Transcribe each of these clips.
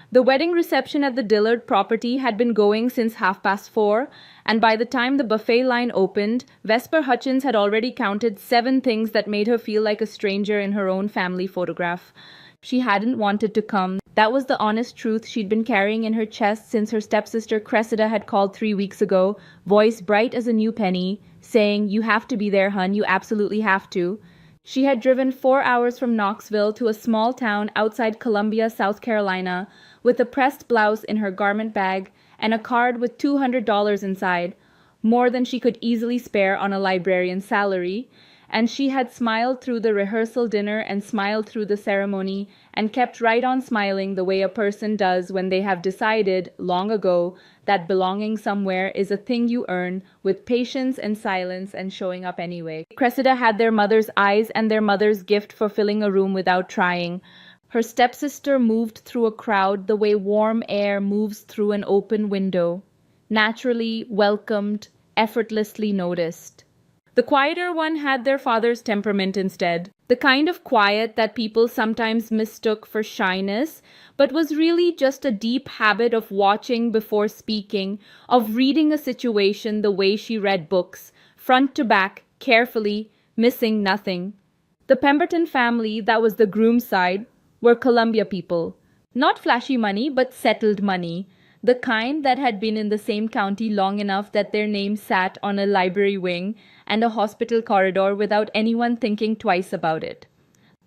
The wedding reception at the Dillard property had been going since 4:30, and by the time the buffet line opened, Vesper Hutchins had already counted 7 things that made her feel like a stranger in her own family photograph. She hadn't wanted to come. That was the honest truth she'd been carrying in her chest since her stepsister Cressida had called 3 weeks ago, voice bright as a new penny, saying, "You have to be there, hun, you absolutely have to." She had driven 4 hours from Knoxville to a small town outside Columbia, South Carolina, with a pressed blouse in her garment bag and a card with $200 inside, more than she could easily spare on a librarian's salary, and she had smiled through the rehearsal dinner and smiled through the ceremony and kept right on smiling the way a person does when they have decided, long ago, that belonging somewhere is a thing you earn with patience and silence and showing up anyway. Cressida had their mother's eyes and their mother's gift for filling a room without trying. Her stepsister moved through a crowd the way warm air moves through an open window, naturally welcomed, effortlessly noticed. The quieter one had their father's temperament instead, the kind of quiet that people sometimes mistook for shyness, but was really just a deep habit of watching before speaking, of reading a situation the way she read books, front to back, carefully, missing nothing. The Pemberton family, that was the groom's side, were Columbia people. Not flashy money, but settled money. The kind that had been in the same county long enough that their names sat on a library wing and a hospital corridor without anyone thinking twice about it.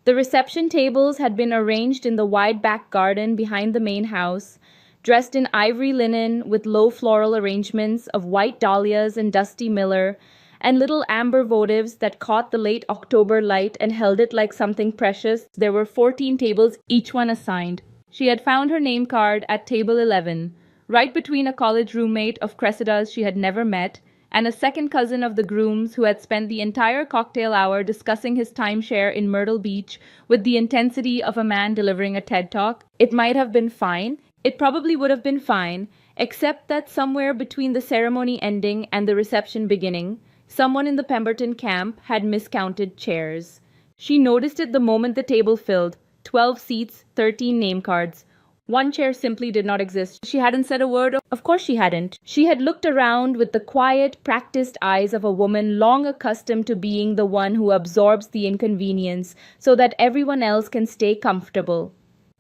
The reception tables had been arranged in the wide back garden behind the main house, dressed in ivory linen with low floral arrangements of white dahlias and dusty miller, and little amber votives that caught the late October light and held it like something precious. There were 14 tables, each one assigned. She had found her name card at table 11, right between a college roommate of Cressida's she had never met and a second cousin of the groom's who had spent the entire cocktail hour discussing his timeshare in Myrtle Beach with the intensity of a man delivering a TED Talk. It might have been fine. It probably would have been fine, except that somewhere between the ceremony ending and the reception beginning, someone in the Pemberton camp had miscounted chairs. She noticed it the moment the table filled. 12 seats, 13 name cards. One chair simply did not exist. She hadn't said a word. Of course she hadn't. She had looked around with the quiet, practiced eyes of a woman long accustomed to being the one who absorbs the inconvenience so that everyone else can stay comfortable.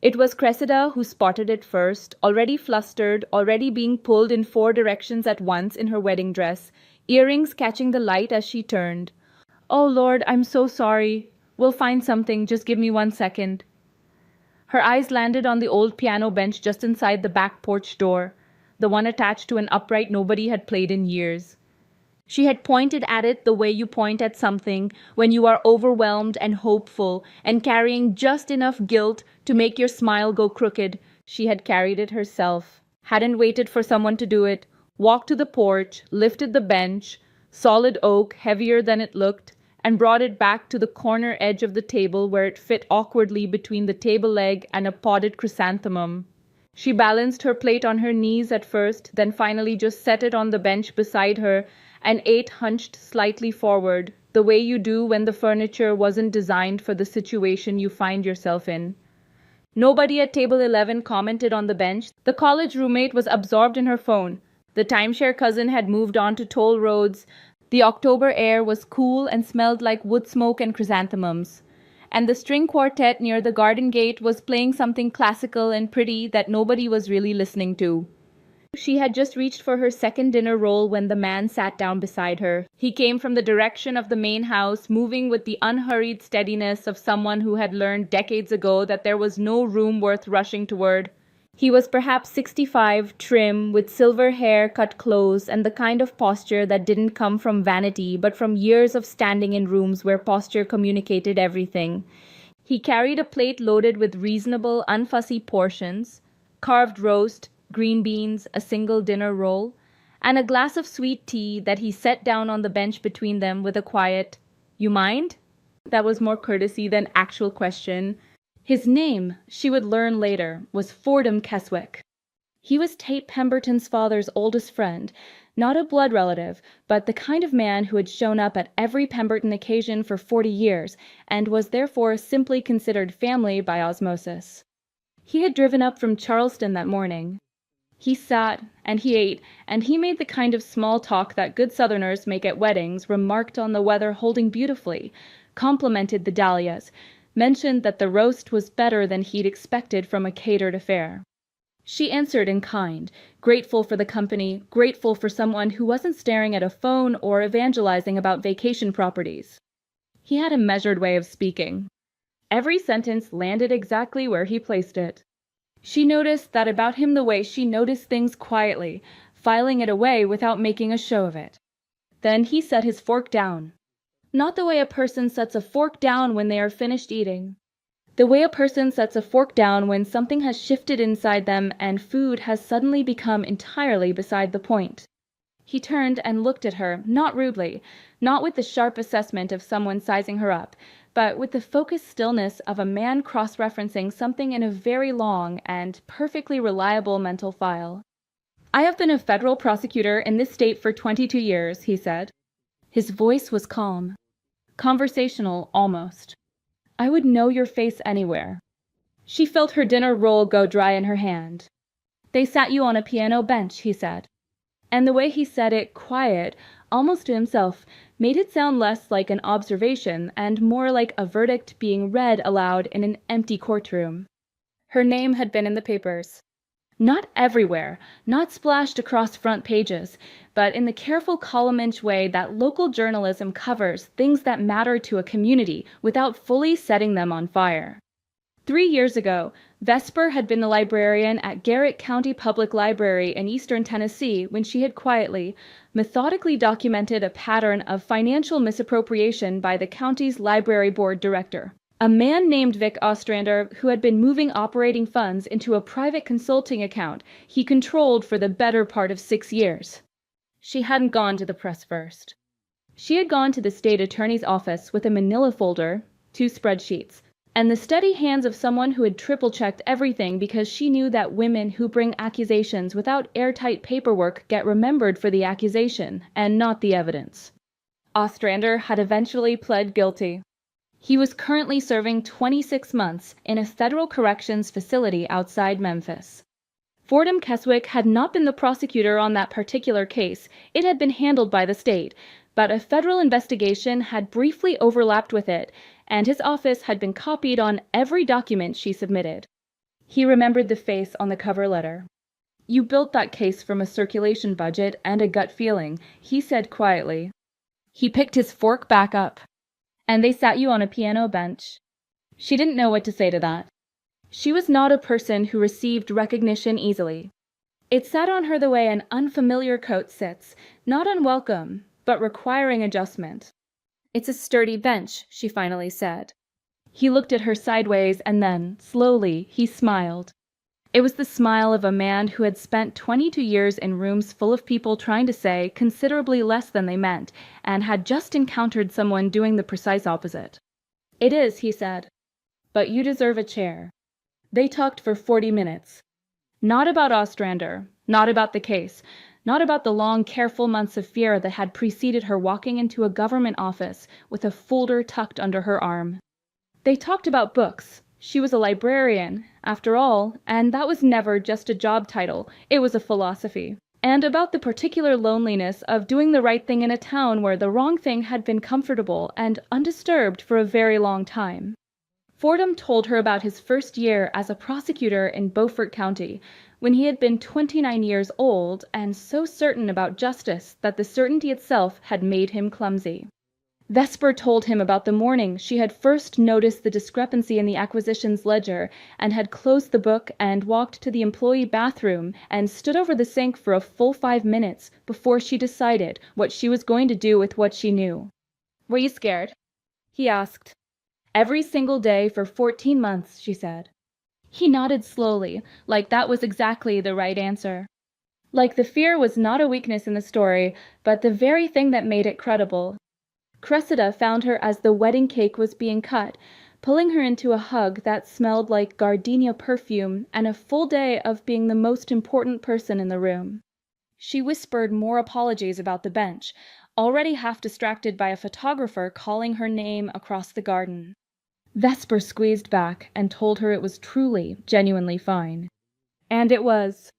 It was Cressida who spotted it first, already flustered, already being pulled in 4 directions at once in her wedding dress, earrings catching the light as she turned. "Oh Lord, I'm so sorry. We'll find something. Just give me 1 second." Her eyes landed on the old piano bench just inside the back porch door, the one attached to an upright nobody had played in years. She had pointed at it the way you point at something when you are overwhelmed and hopeful and carrying just enough guilt to make your smile go crooked. She had carried it herself, hadn't waited for someone to do it, walked to the porch, lifted the bench, solid oak, heavier than it looked, and brought it back to the corner edge of the table where it fit awkwardly between the table leg and a potted chrysanthemum. She balanced her plate on her knees at first, then finally just set it on the bench beside her and ate hunched slightly forward, the way you do when the furniture wasn't designed for the situation you find yourself in. Nobody at table 11 commented on the bench. The college roommate was absorbed in her phone. The timeshare cousin had moved on to toll roads. The October air was cool and smelled like wood smoke and chrysanthemums. And the string quartet near the garden gate was playing something classical and pretty that nobody was really listening to. She had just reached for her second dinner roll when the man sat down beside her. He came from the direction of the main house, moving with the unhurried steadiness of someone who had learned decades ago that there was no room worth rushing toward. He was perhaps 65, trim, with silver hair cut close and the kind of posture that didn't come from vanity but from years of standing in rooms where posture communicated everything. He carried a plate loaded with reasonable, unfussy portions, carved roast, green beans, a single dinner roll, and a glass of sweet tea that he set down on the bench between them with a quiet, "You mind?" That was more courtesy than actual question. His name, she would learn later, was Fordham Keswick. He was Tate Pemberton's father's oldest friend, not a blood relative, but the kind of man who had shown up at every Pemberton occasion for 40 years, and was therefore simply considered family by osmosis. He had driven up from Charleston that morning. He sat, and he ate, and he made the kind of small talk that good Southerners make at weddings, remarked on the weather holding beautifully, complimented the dahlias, mentioned that the roast was better than he'd expected from a catered affair. She answered in kind, grateful for the company, grateful for someone who wasn't staring at a phone or evangelizing about vacation properties. He had a measured way of speaking. Every sentence landed exactly where he placed it. She noticed that about him the way she noticed things quietly, filing it away without making a show of it. Then he set his fork down. Not the way a person sets a fork down when they are finished eating. The way a person sets a fork down when something has shifted inside them and food has suddenly become entirely beside the point. He turned and looked at her, not rudely, not with the sharp assessment of someone sizing her up, but with the focused stillness of a man cross-referencing something in a very long and perfectly reliable mental file. "I have been a federal prosecutor in this state for 22 years, he said. His voice was calm, conversational almost. "I would know your face anywhere." She felt her dinner roll go dry in her hand. "They sat you on a piano bench," he said. And the way he said it, quiet, almost to himself, made it sound less like an observation and more like a verdict being read aloud in an empty courtroom. Her name had been in the papers. Not everywhere, not splashed across front pages, but in the careful column-inch way that local journalism covers things that matter to a community without fully setting them on fire. 3 years ago, Vesper had been the librarian at Garrett County Public Library in eastern Tennessee when she had quietly, methodically documented a pattern of financial misappropriation by the county's library board director. A man named Vic Ostrander, who had been moving operating funds into a private consulting account he controlled for the better part of 6 years. She hadn't gone to the press first. She had gone to the state attorney's office with a manila folder, 2 spreadsheets, and the steady hands of someone who had triple-checked everything because she knew that women who bring accusations without airtight paperwork get remembered for the accusation and not the evidence. Ostrander had eventually pled guilty. He was currently serving 26 months in a federal corrections facility outside Memphis. Fordham Keswick had not been the prosecutor on that particular case. It had been handled by the state, but a federal investigation had briefly overlapped with it, and his office had been copied on every document she submitted. He remembered the face on the cover letter. "You built that case from a circulation budget and a gut feeling," he said quietly. He picked his fork back up. "And they sat you on a piano bench." She didn't know what to say to that. She was not a person who received recognition easily. It sat on her the way an unfamiliar coat sits, not unwelcome, but requiring adjustment. "It's a sturdy bench," she finally said. He looked at her sideways and then, slowly, he smiled. It was the smile of a man who had spent 22 years in rooms full of people trying to say considerably less than they meant, and had just encountered someone doing the precise opposite. "It is," he said. "But you deserve a chair." They talked for 40 minutes. Not about Ostrander, not about the case, not about the long, careful months of fear that had preceded her walking into a government office with a folder tucked under her arm. They talked about books. She was a librarian, after all, and that was never just a job title, it was a philosophy. And about the particular loneliness of doing the right thing in a town where the wrong thing had been comfortable and undisturbed for a very long time. Fordham told her about his first year as a prosecutor in Beaufort County, when he had been 29 years old and so certain about justice that the certainty itself had made him clumsy. Vesper told him about the morning she had first noticed the discrepancy in the acquisitions ledger and had closed the book and walked to the employee bathroom and stood over the sink for a full 5 minutes before she decided what she was going to do with what she knew. "Were you scared?" he asked. "Every single day for 14 months, she said. He nodded slowly, like that was exactly the right answer. Like the fear was not a weakness in the story, but the very thing that made it credible. Cressida found her as the wedding cake was being cut, pulling her into a hug that smelled like gardenia perfume and a full day of being the most important person in the room. She whispered more apologies about the bench, already half distracted by a photographer calling her name across the garden. Vesper squeezed back and told her it was truly, genuinely fine. And it was.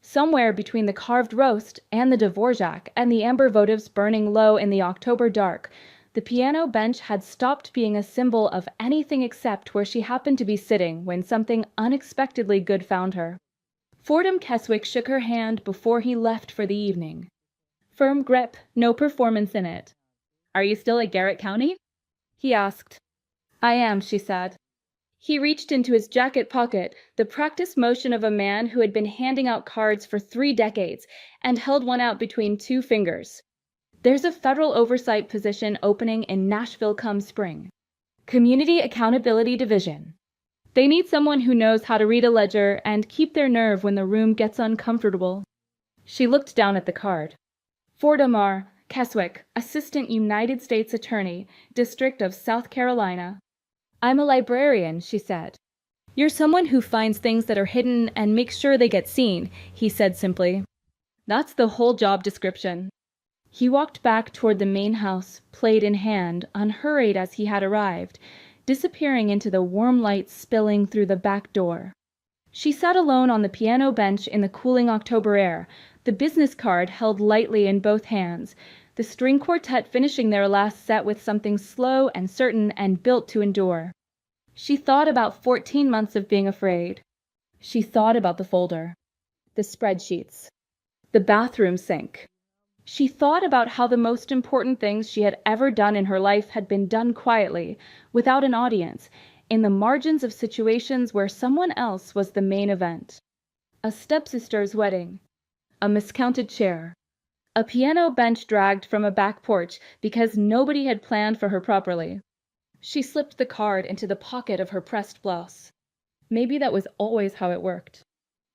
Somewhere between the carved roast and the Dvorak and the amber votives burning low in the October dark, the piano bench had stopped being a symbol of anything except where she happened to be sitting when something unexpectedly good found her. Fordham Keswick shook her hand before he left for the evening. Firm grip, no performance in it. "Are you still at Garrett County?" he asked. "I am," she said. He reached into his jacket pocket, the practiced motion of a man who had been handing out cards for 3 decades, and held one out between 2 fingers. "There's a federal oversight position opening in Nashville come spring. Community Accountability Division. They need someone who knows how to read a ledger and keep their nerve when the room gets uncomfortable." She looked down at the card. "Fordham R. Keswick, Assistant United States Attorney, District of South Carolina." "I'm a librarian," she said. "You're someone who finds things that are hidden and makes sure they get seen," he said simply. "That's the whole job description." He walked back toward the main house, plate in hand, unhurried as he had arrived, disappearing into the warm light spilling through the back door. She sat alone on the piano bench in the cooling October air, the business card held lightly in both hands, the string quartet finishing their last set with something slow and certain and built to endure. She thought about 14 months of being afraid. She thought about the folder, the spreadsheets, the bathroom sink. She thought about how the most important things she had ever done in her life had been done quietly, without an audience, in the margins of situations where someone else was the main event. A stepsister's wedding, a miscounted chair, a piano bench dragged from a back porch because nobody had planned for her properly. She slipped the card into the pocket of her pressed blouse. Maybe that was always how it worked.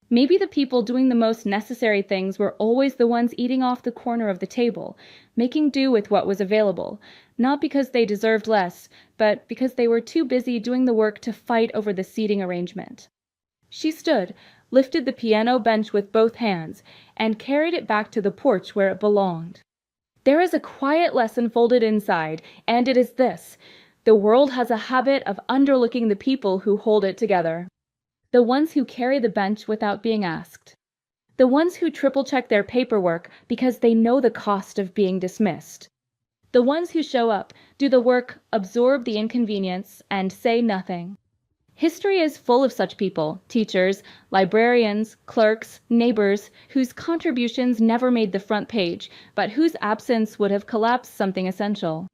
Maybe the people doing the most necessary things were always the ones eating off the corner of the table, making do with what was available, not because they deserved less, but because they were too busy doing the work to fight over the seating arrangement. She stood, lifted the piano bench with both hands, and carried it back to the porch where it belonged. There is a quiet lesson folded inside, and it is this: the world has a habit of underlooking the people who hold it together. The ones who carry the bench without being asked. The ones who triple-check their paperwork because they know the cost of being dismissed. The ones who show up, do the work, absorb the inconvenience, and say nothing. History is full of such people, teachers, librarians, clerks, neighbors, whose contributions never made the front page, but whose absence would have collapsed something essential.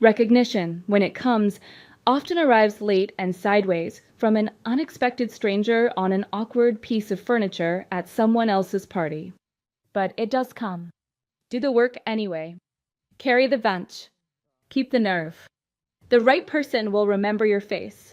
Recognition, when it comes, often arrives late and sideways from an unexpected stranger on an awkward piece of furniture at someone else's party. But it does come. Do the work anyway. Carry the bench. Keep the nerve. The right person will remember your face.